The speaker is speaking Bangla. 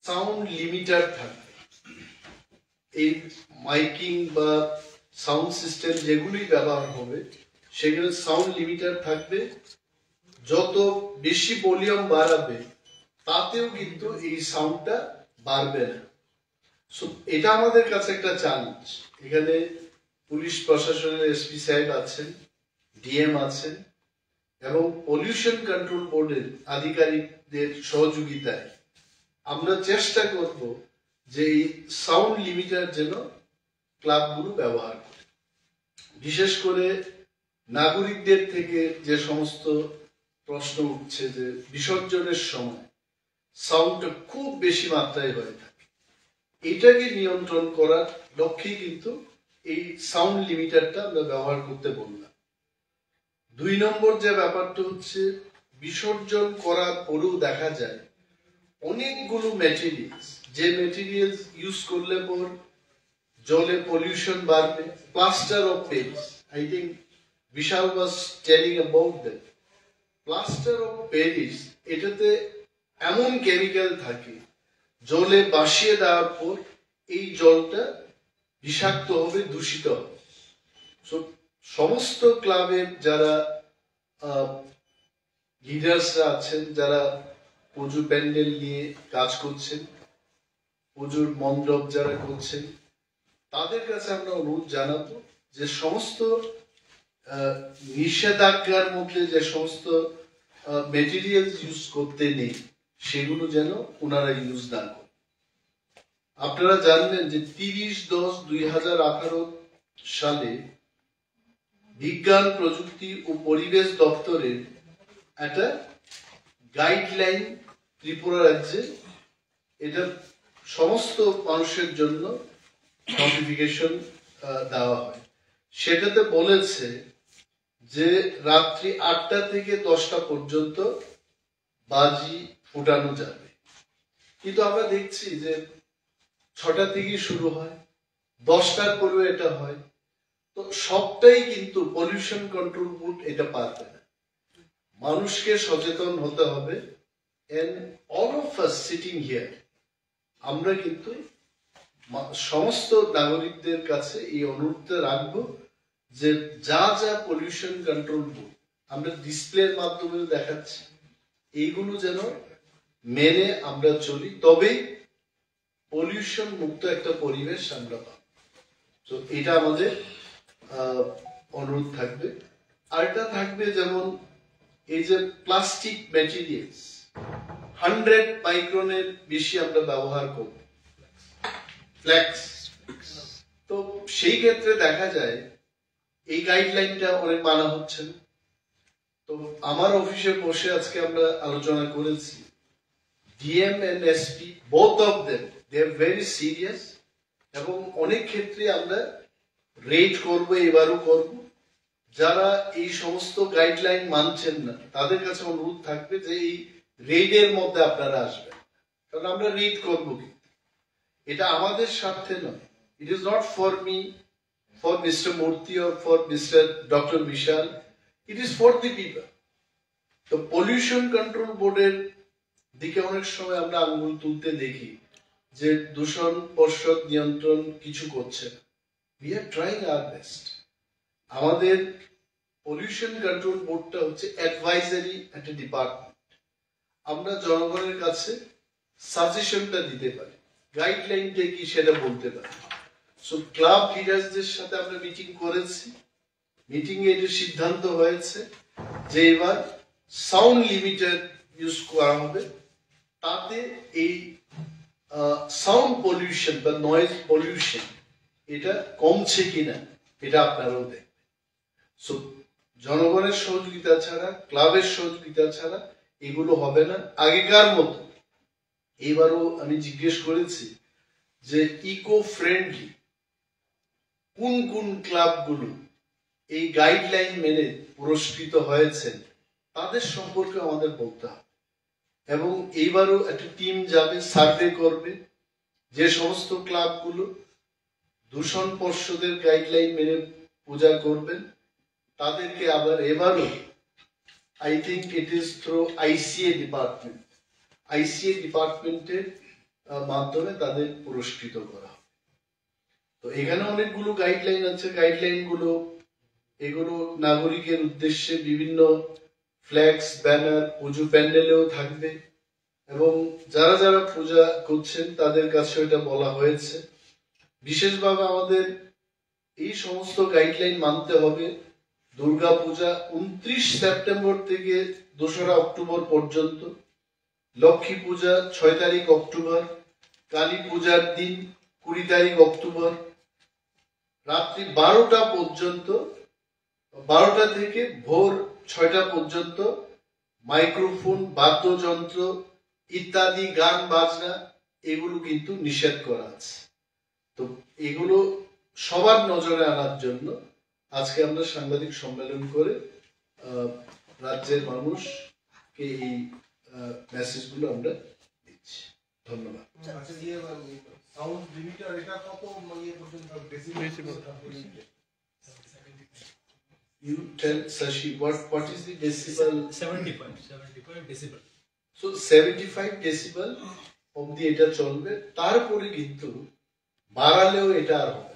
সাউন্ড লিমিটার থাকবে। এই মাইকিং বা সাউন্ড সিস্টেম যেগুলি ব্যবহার হবে সেগুলো সাউন্ড লিমিটার থাকবে। যত বেশি ভলিউম বাড়াবে তাতেও কিন্তু এই সাউন্ডটা বাড়বে না। এটা আমাদের কাছে একটা চ্যালেঞ্জ। এখানে পুলিশ প্রশাসনের এসপি সাহেব আছেন, ডিএম আছেন এবং পলিউশন কন্ট্রোল বোর্ডের আধিকারিকদের সহযোগিতায় আমরা চেষ্টা করব যে এই সাউন্ড লিমিটার যেন ক্লাবগুলো ব্যবহার করে। বিশেষ করে নাগরিকদের থেকে যে সমস্ত প্রশ্ন উঠছে যে বিসর্জনের সময় সাউন্ডটা খুব বেশি মাত্রায় হয়ে থাকে, এটাকে নিয়ন্ত্রণ করার লক্ষ্যে কিন্তু এই সাউন্ড লিমিটারটা আমরা ব্যবহার করতে বললাম। 2 নম্বর যে ব্যাপারটা হচ্ছে, বিসর্জন করার পরেও দেখা যায় অনেকগুলো ম্যাটেরিয়ালস, যে ম্যাটেরিয়ালস ইউজ করলে পর জলে পলিউশন বাড়বে। Plaster of Paris, I think Bishal was telling about that. Plaster of Paris, এটাতে এমন কেমিক্যাল থাকে জলে ভাসিয়ে দেওয়ার পর এই জলটা বিষাক্ত হবে, দূষিত হবে। সমস্ত ক্লাবের যারা লিডার্সরা আছেন, যারা পুজো প্যান্ডেল নিয়ে কাজ করছেন, পুজোর মণ্ডপ যারা করছেন, তাদের কাছে আমরা অনুরোধ জানাবো যে সমস্ত নিষেধাজ্ঞার মধ্যে যে সমস্ত মেটেরিয়াল ইউজ করতে নেই সেগুলো যেন ওনারা ইউজ না করেন। আপনারা জানবেন যে 30/10/2018 সালে বিজ্ঞান প্রযুক্তি ও পরিবেশ দপ্তরের একটা গাইডলাইন ত্রিপুরা রাজ্যে এটা সমস্ত মানুষের জন্য নোটিফিকেশন দেওয়া হয়। সেটাতে বলেছে যে রাত্রি 8টা থেকে 10টা পর্যন্ত বাজি ফুটানো যাবে, কিন্তু আমরা দেখছি যে 6টা থেকে শুরু হয়, 10টার পরেও এটা হয়। তো সবটাই কিন্তু পলিউশন কন্ট্রোল বোর্ড এটা পারবে না। মানুষকে সচেতন হতে হবে। And all of us sitting here, আমরা কিন্তু সমস্ত নাগরিকদের কাছে এই অনুরোধটা রাখবো যে যা যা পলিউশন কন্ট্রোল বোর্ড আমরা ডিসপ্লের মাধ্যমে দেখাচ্ছি, এইগুলো যেন মেনে আমরা চলি, তবেই পলিউশন মুক্ত একটা পরিবেশ আমরা পাবো। তো এটা আমাদের অনুরোধ থাকবে। আরেকটা থাকবে যেমন এই যে প্লাস্টিক ম্যাটেরিয়ালস 100 মাইক্রনের বেশি আমরা ব্যবহার করব ফ্লেক্স। তো সেই ক্ষেত্রে দেখা যায় এই গাইডলাইনটা অনেক মানা হচ্ছে না। তো আমার অফিসে বসে আজকে আমরা আলোচনা করেছি, DM and SP both of them they are very serious, এবং অনেক ক্ষেত্রে আমরা রেড করব, এবারও করব। যারা এই সমস্ত গাইডলাইন মানছেন না তাদের কাছে অনুরোধ থাকবে যে এই রেডের মধ্যে আপনারা আসবেন, কারণ আমরা রেড করব, কিন্তু এটা আমাদের স্বার্থে নয়। It is not for me, for mister Murthy or for mister doctor Vishal, it is for the people. তো পলিউশন কন্ট্রোল বোর্ডের দিকে অনেক সময় আমরা আঙ্গুল তুলতে দেখি যে দূষণ পর্ষদ নিয়ন্ত্রণ কিছু করছে না। We are trying our best. আমাদের পলিউশন কন্ট্রোল বোর্ডটা হচ্ছে অ্যাডভাইজারি একটা ডিপার্টমেন্ট। আমরা জনগণের কাছে সাজেশনটা দিতে পারি, গাইডলাইনটা কি সেটা বলতে পারি। সো ক্লাব লিডার্সদের সাথে আমরা মিটিং করেছি, মিটিং এ এটা সিদ্ধান্ত হয়েছে যে এবার সাউন্ড লিমিটার ইউজ করা হবে, তাতে এই সাউন্ড পলিউশন বা নয়েজ পলিউশন এটা কমছে কিনা এটা আপনারাও দেখবেন। সো জনগণের সহযোগিতা ছাড়া, ক্লাবের সহযোগিতা ছাড়া এগুলো হবে না। আগেকার মতো এবারও আমি জিজ্ঞেস করেছি যে ইকো ফ্রেন্ডলি কোন কোন ক্লাবগুলো এই গাইডলাইন মেনে পুরস্কৃত হয়েছেন তাদের সম্পর্কে আমাদের বলতে হবে। এবং এইবারও একটা টিম যাবে, সার্ভে করবে যে সমস্ত ক্লাবগুলো দূষণ পর্ষদের গাইডলাইন মেনে পূজা করবেন তাদেরকে আবার এবারও I think it is through ICA department. ICA ডিপার্টমেন্টের মাধ্যমে তাদের পুরস্কৃত করা হবে। তো এখানে অনেকগুলো গাইডলাইন আছে। গাইডলাইন গুলো এগুলো নাগরিকের উদ্দেশ্যে বিভিন্ন ফ্ল্যাক্স, ব্যানার পুজো প্যান্ডেলেও থাকবে এবং যারা যারা পূজা করছেন তাদের কাছে এটা বলা হয়েছে। বিশেষভাবে আমাদের এই সমস্ত গাইডলাইন মানতে হবে। দুর্গা পূজা 29 সেপ্টেম্বর থেকে 2রা অক্টোবর পর্যন্ত, লক্ষ্মী পূজা 6 তারিখ অক্টোবর, কালী পূজার দিন 20 তারিখ অক্টোবর, রাত্রি 12টা পর্যন্ত, 12টা থেকে ভোর 6টা পর্যন্ত মাইক্রোফোন, বাদ্যযন্ত্র ইত্যাদি গান বাজনা এগুলো কিন্তু নিষেধ করা আছে। তো এগুলো সবার নজরে আনার জন্য আজকে আমরা সাংবাদিক সম্মেলন করে রাজ্যের মানুষকে এই মেসেজগুলো আমরা দিচ্ছি। ধন্যবাদ। You tell Sashi what is the decibel? 75 decibel. So 75 decibel অবধি এটা চলবে, তারপরে কিন্তু বাড়ালেও এটা আর হবে